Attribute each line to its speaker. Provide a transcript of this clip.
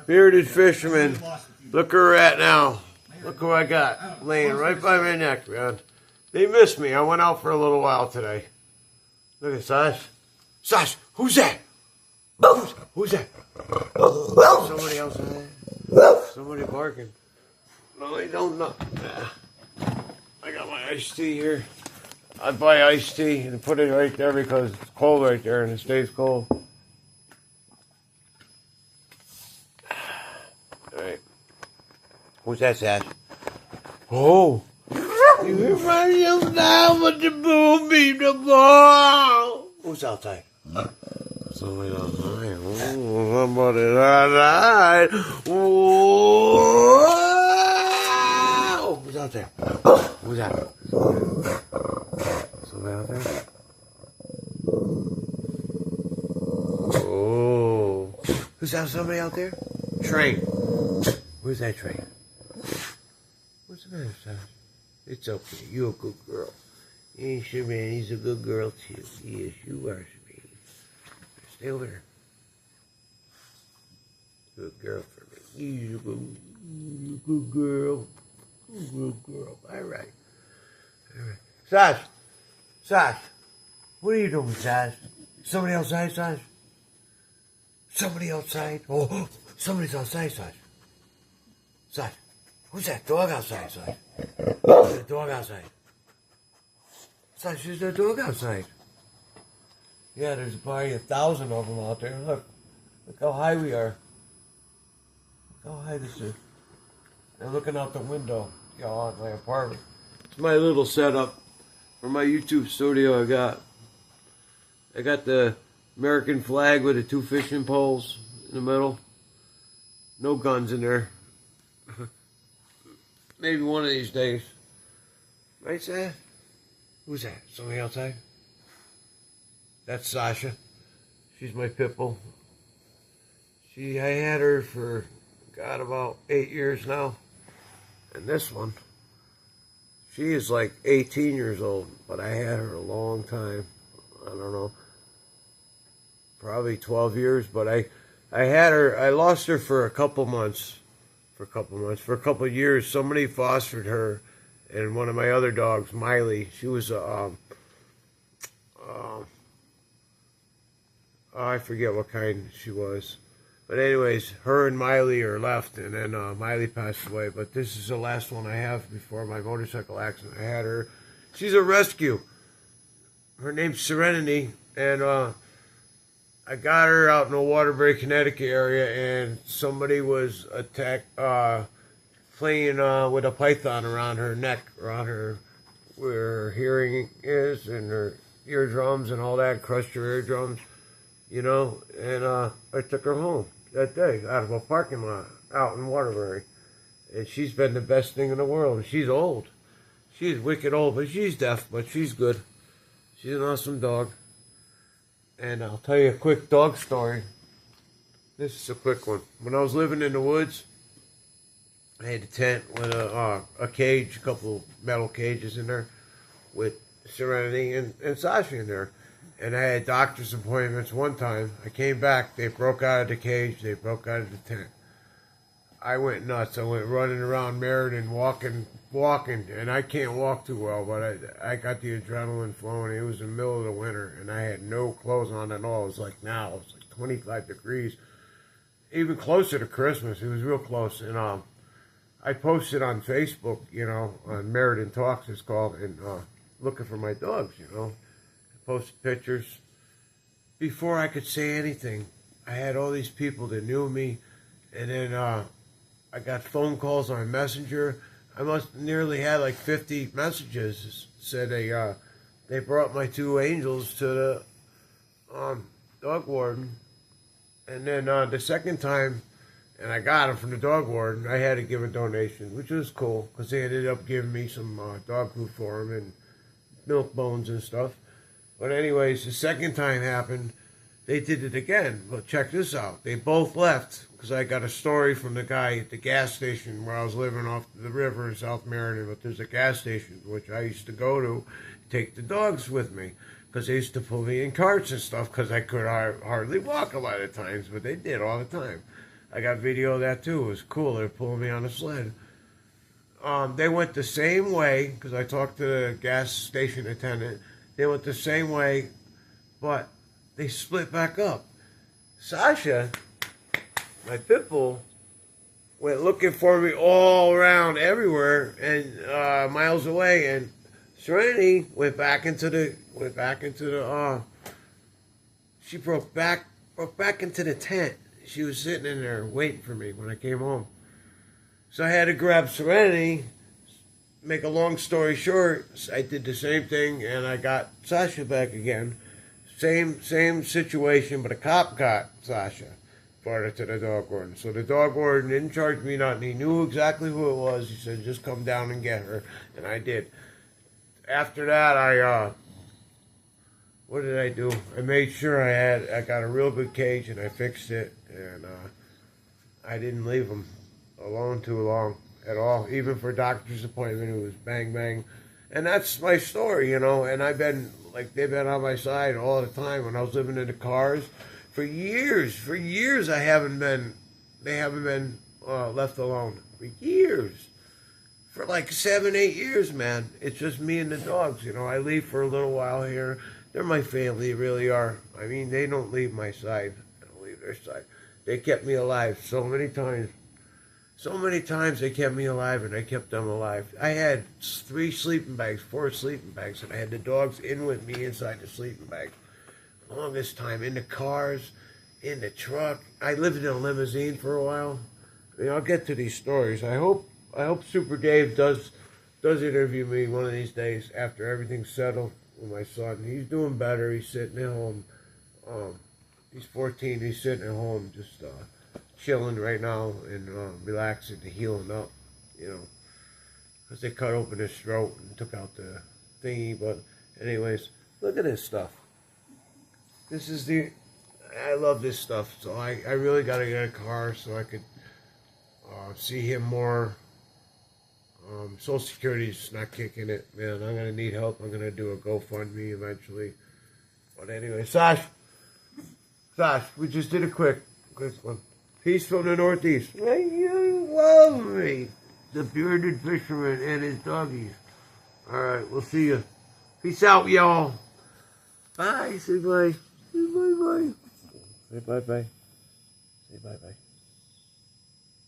Speaker 1: Bearded Fisherman. Look where we're at now. Look who I got laying right by my neck, man. They missed me. I went out for a little while today. Look at Sash. Sash, who's that? Who's that? Somebody else in there. Somebody barking. No, I don't know. I got my iced tea here. I buy iced tea and put it right there because it's cold right there and it stays cold. Alright. Who's that, Sash? Oh! You hear my little now with the boom beat the ball! Who's outside? Somebody outside. Oh, somebody outside. Oh! Who's out there? Who's out? Somebody out there? Oh. Who's that? Somebody out there? Train. Where's that train? What's the matter, son? It's okay. You're a good girl. Ain't sure, man. He's a good girl, too. Yes, you are, sweetie. Stay over there. Good girl for me. You're a good girl. Good girl. All right. All right. Sash. Sash. What are you doing, Sash? Somebody outside, Sash? Somebody outside? Oh, somebody's outside, Sash. Sash. Who's that dog outside, Sash? There's a dog outside. Sash, there's a dog outside. Yeah, there's probably 1,000 of them out there. Look how high we are. Look how high this is. They're looking out the window. God, my apartment. It's my little setup for my YouTube studio. I got the American flag with the 2 fishing poles in the middle. No guns in there. Maybe one of these days. Right, Sam? Who's that? Somebody outside? That's Sasha. She's my pit bull. I had her for, God, about 8 years now. And this one, she is like 18 years old, but I had her a long time. I don't know, probably 12 years, but I had her, I lost her for a couple months. For a couple of years, somebody fostered her, and one of my other dogs, Miley, she was I forget what kind she was. But anyways, her and Miley are left, and then Miley passed away. But this is the last one I have before my motorcycle accident. I had her. She's a rescue. Her name's Serenity, and I got her out in the Waterbury, Connecticut area, and somebody was playing with a python around her neck, around her, where her hearing is, and her eardrums and all that, crushed her eardrums, you know, and I took her home that day out of a parking lot out in Waterbury, and she's been the best thing in the world. She's old. She's wicked old, but she's deaf, but she's good. She's an awesome dog. And I'll tell you a quick dog story. This is a quick one. When I was living in the woods, I had a tent with a cage, a couple metal cages in there with Serenity and Sasha in there. And I had doctor's appointments one time. I came back, they broke out of the cage, they broke out of the tent. I went nuts. I went running around Meriden, walking, and I can't walk too well, but I got the adrenaline flowing. It was the middle of the winter, and I had no clothes on at all. It was like now, it was like 25 degrees, even closer to Christmas. It was real close, and I posted on Facebook, you know, on Meriden Talks, it's called, and looking for my dogs, you know. I posted pictures. Before I could say anything, I had all these people that knew me, and then I got phone calls on Messenger. I must nearly had like 50 messages. Said they brought my 2 angels to the dog warden, and then the second time, and I got them from the dog warden. I had to give a donation, which was cool because they ended up giving me some dog food for them and milk bones and stuff. But anyways, the second time happened. They did it again. But check this out. They both left because I got a story from the guy at the gas station where I was living off the river in South Meriden. But there's a gas station which I used to go to, take the dogs with me because they used to pull me in carts and stuff because I could hardly walk a lot of times, but they did all the time. I got video of that too. It was cool. They were pulling me on a sled. They went the same way, because I talked to the gas station attendant. They went the same way, but they split back up. Sasha, my pit bull, went looking for me all around, everywhere, and miles away. And Serenity went back into the. She broke back into the tent. She was sitting in there waiting for me when I came home. So I had to grab Serenity. Make a long story short, I did the same thing, and I got Sasha back again. Same situation, but a cop got Sasha, brought her to the dog warden. So the dog warden didn't charge me nothing. He knew exactly who it was. He said, just come down and get her, and I did. After that, what did I do? I made sure I got a real good cage, and I fixed it, and I didn't leave him alone too long at all. Even for a doctor's appointment, it was bang, bang. And that's my story, you know, and they've been on my side all the time. When I was living in the cars, for years, they haven't been left alone. For years. For like 7, 8 years, man. It's just me and the dogs, you know. I leave for a little while here. They're my family, they really are. I mean, they don't leave my side. I don't leave their side. They kept me alive so many times. So many times they kept me alive, and I kept them alive. I had 4 sleeping bags, and I had the dogs in with me inside the sleeping bag. Longest time, in the cars, in the truck. I lived in a limousine for a while. I mean, I'll get to these stories. I hope Super Dave does interview me one of these days after everything's settled with my son. He's doing better. He's sitting at home. He's 14. He's sitting at home just chilling right now and relaxing and healing up, you know, because they cut open his throat and took out the thingy. But anyways, look at this stuff. This is I love this stuff. So I really got to get a car so I could see him more. Social Security's not kicking it, man. I'm going to need help. I'm going to do a GoFundMe eventually. But anyway, Sash, we just did a quick one. Peace from the Northeast. You love me. The bearded fisherman and his doggies. Alright, we'll see you. Peace out, y'all. Bye. Say bye. Say bye-bye. Say bye-bye. Say bye-bye.